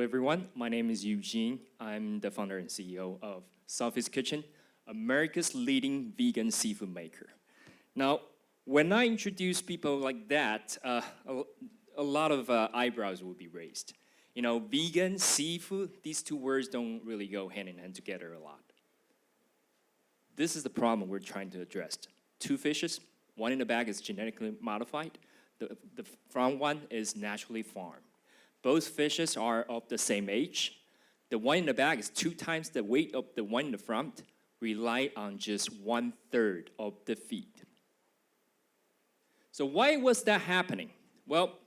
everyone. My name is Eugene. I'm the founder and CEO of Sophie's Kitchen, America's leading vegan seafood maker. Now, when I introduce people like that, a lot of eyebrows will be raised. You know, vegan, seafood, these two words don't really go hand in hand together a lot. This is the problem we're trying to address. Two fishes, one in the back is genetically modified. The front one is naturally farmed. Both fishes are of the same age. The one in the back is 2 times the weight of the one in the front, rely on just 1/3 of the feed. So why was that happening? Well,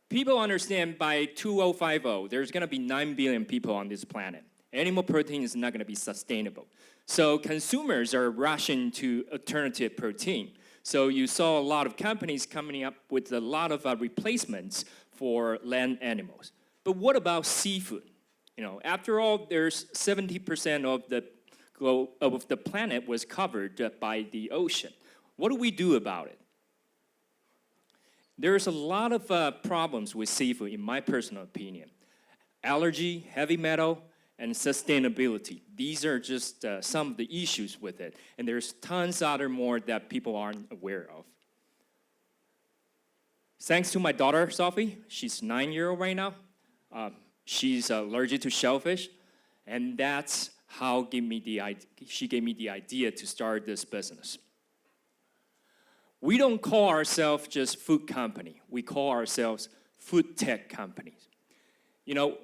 people understand by 2050, there's gonna be 9 billion people on this planet. Animal protein is not gonna be sustainable. So consumers are rushing to alternative protein. So you saw a lot of companies coming up with a lot of replacements for land animals. But what about seafood? You know, after all, there's 70% of the planet was covered by the ocean. What do we do about it? There's a lot of problems with seafood, in my personal opinion. Allergy, heavy metal, and sustainability. These are just some of the issues with it. And there's tons other more that people aren't aware of. Thanks to my daughter, Sophie, she's 9-year-old right now. She's allergic to shellfish. And that's how she gave me the idea to start this business. We don't call ourselves just food company. We call ourselves food tech companies. You know,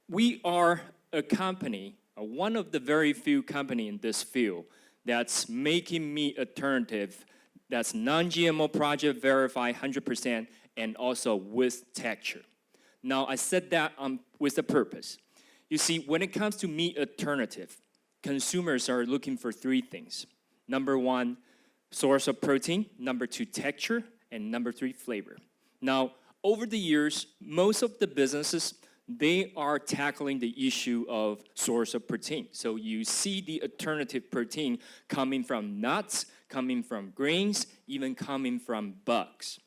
we are a company, one of the very few companies in this field that's making meat alternative, that's non-GMO project verified 100% and also with texture. Now, I said that with a purpose. You see, when it comes to meat alternative, consumers are looking for 3 things. Number 1, source of protein. Number 2, texture. And number 3, flavor. Now, over the years, most of the businesses, they are tackling the issue of source of protein. So you see the alternative protein coming from nuts, coming from grains, even coming from bugs.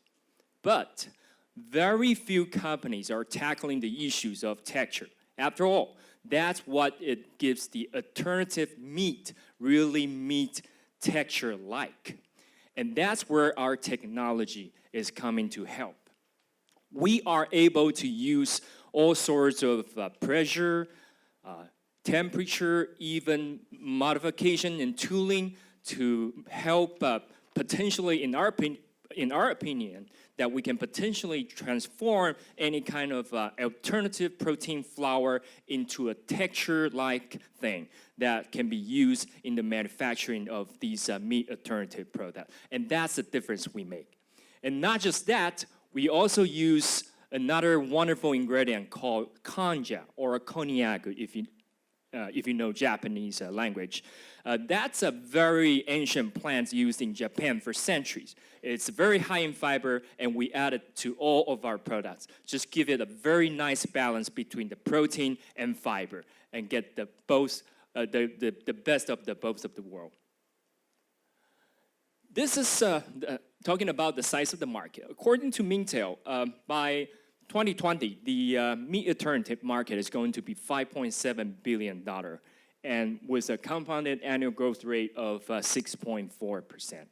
But very few companies are tackling the issues of texture. After all, that's what it gives the alternative meat, really meat texture-like. And that's where our technology is coming to help. We are able to use all sorts of pressure, temperature, even modification and tooling to help potentially, in our opinion, that we can potentially transform any kind of alternative protein flour into a texture-like thing that can be used in the manufacturing of these meat alternative products. And that's the difference we make. And not just that, we also use another wonderful ingredient called kanja, or a cognac, if you know Japanese language. That's a very ancient plant used in Japan for centuries. It's very high in fiber, and we add it to all of our products. Just give it a very nice balance between the protein and fiber, and get the best of both of the world. This is talking about the size of the market. According to Mintel, by 2020, the meat alternative market is going to be $5.7 billion, and with a compounded annual growth rate of 6.4%.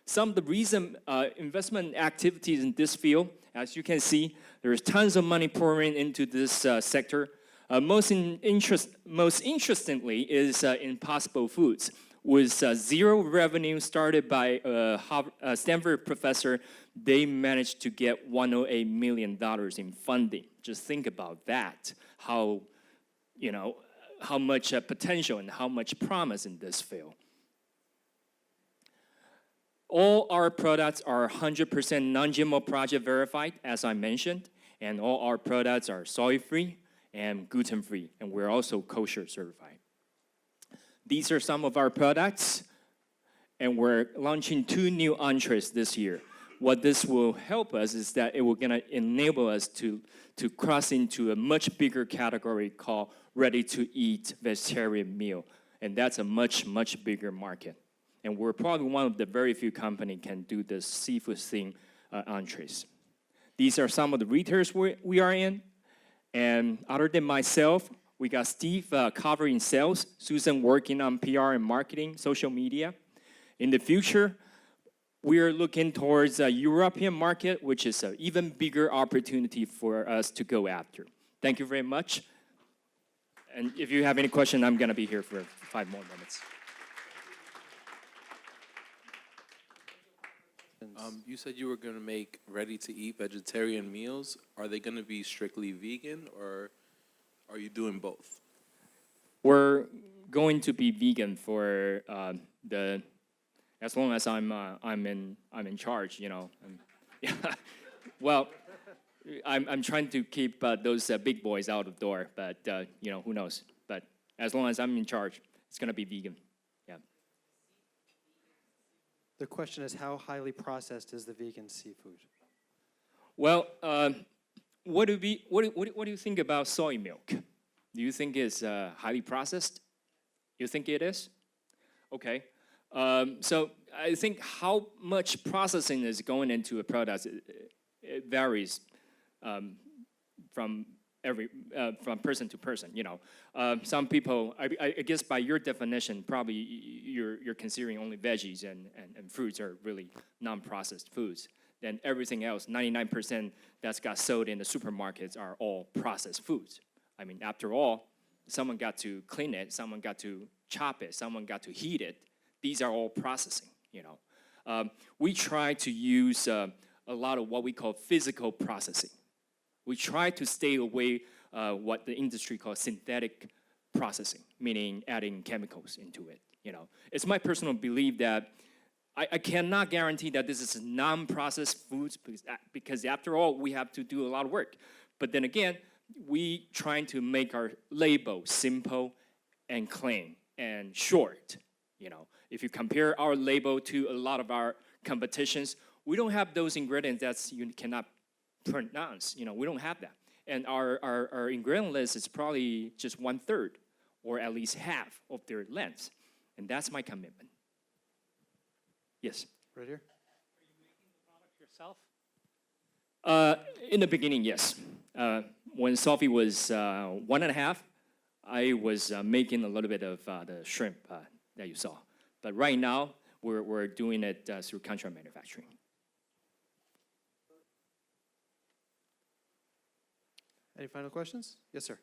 Some of the recent investment activities in this field, as you can see, there's tons of money pouring into this sector. Most interestingly is Impossible Foods, with 0 revenue started by a Stanford professor. They managed to get $108 million in funding. Just think about that, how much potential and how much promise in this field. All our products are 100% non-GMO project verified, as I mentioned, and all our products are soy-free and gluten-free, and we're also kosher certified. These are some of our products, and we're launching 2 new entrees this year. What this will help us is that it will gonna enable us to cross into a much bigger category called ready-to-eat vegetarian meal, and that's a much, much bigger market. And we're probably one of the very few companies can do this seafood-themed entrees. These are some of the retailers we are in. And other than myself, we got Steve covering sales, Susan working on PR and marketing, social media. In the future, we are looking towards a European market, which is an even bigger opportunity for us to go after. Thank you very much. And if you have any question, I'm going to be here for 5 more minutes. You said you were going to make ready-to-eat vegetarian meals. Are they going to be strictly vegan, or are you doing both? We're going to be vegan for as long as I'm in charge, you know. Yeah. Well, I'm trying to keep those big boys out of the door, but you know, who knows? But as long as I'm in charge, it's going to be vegan. Yeah. The question is, how highly processed is the vegan seafood? Well, what do you think about soy milk? Do you think it's highly processed? You think it is? Okay. So I think how much processing is going into a product, it varies from person to person. You know, some people, I guess by your definition, probably you're considering only veggies and fruits are really non-processed foods. Then everything else, 99% that's got sold in the supermarkets are all processed foods. I mean, after all, someone got to clean it, someone got to chop it, someone got to heat it. These are all processing, you know. We try to use a lot of what we call physical processing. We try to stay away what the industry calls synthetic processing, meaning adding chemicals into it, you know. It's my personal belief that I cannot guarantee that this is non-processed foods because after all, we have to do a lot of work. But then again, we trying to make our label simple and clean and short, you know. If you compare our label to a lot of our competitions, we don't have those ingredients that you cannot pronounce. You know, we don't have that. And our ingredient list is probably just 1/3 or at least half of their length. And that's my commitment. Yes? Right here? Are you making the product yourself? In the beginning, yes. When Sophie was 1.5, I was making a little bit of the shrimp that you saw. But right now, we're doing it through contract manufacturing. Any final questions? Yes, sir.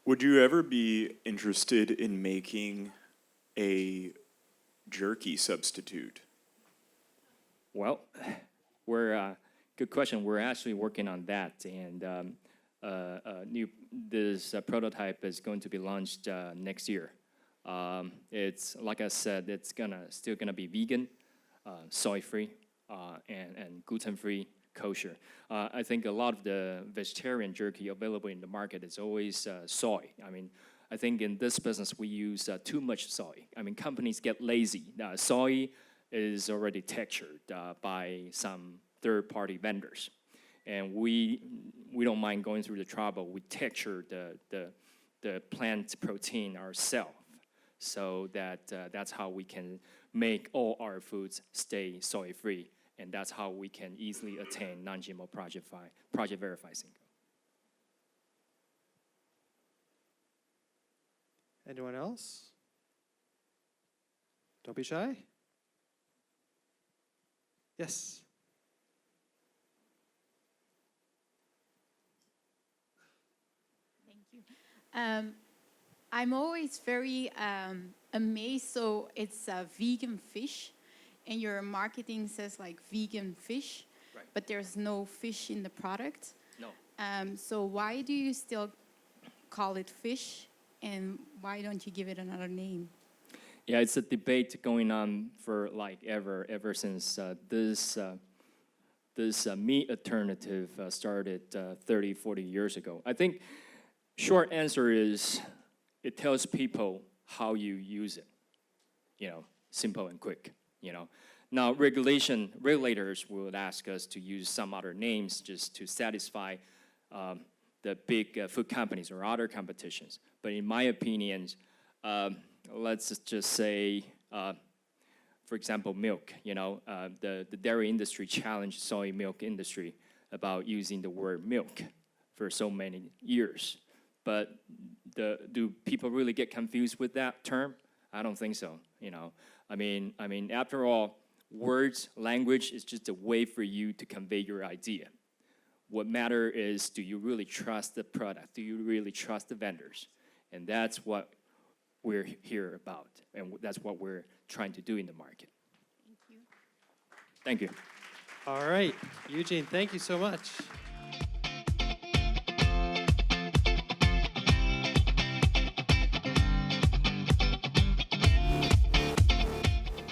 Would you ever be interested in making a jerky substitute? Well, good question. We're actually working on that, and this prototype is going to be launched next year. It's like I said, it's still gonna be vegan, soy-free, and gluten-free, kosher. I think a lot of the vegetarian jerky available in the market is always soy. I mean, I think in this business we use too much soy. I mean, companies get lazy. Soy is already textured by some third-party vendors, and we don't mind going through the trouble. We texture the plant protein ourselves, so that's how we can make all our foods stay soy-free, and that's how we can easily attain non-GMO Project Verified Single. Anyone else? Don't be shy. Yes. Thank you. I'm always very amazed. So it's vegan fish, and your marketing says like vegan fish, Right. but there's no fish in the product. No. So why do you still call it fish, and why don't you give it another name? Yeah, it's a debate going on for like ever since this meat alternative started 30, 40 years ago. I think short answer is it tells people how you use it, you know, simple and quick, you know. Now, regulators will ask us to use some other names just to satisfy the big food companies or other competitions. But in my opinion, let's just say, for example, milk. You know, the dairy industry challenged soy milk industry about using the word milk. for so many years. But do people really get confused with that term? I don't think so. You know, I mean, after all, words, language is just a way for you to convey your idea. What matter is, do you really trust the product? Do you really trust the vendors? And that's what we're here about, and that's what we're trying to do in the market. Thank you. Thank you. All right, Eugene, thank you so much.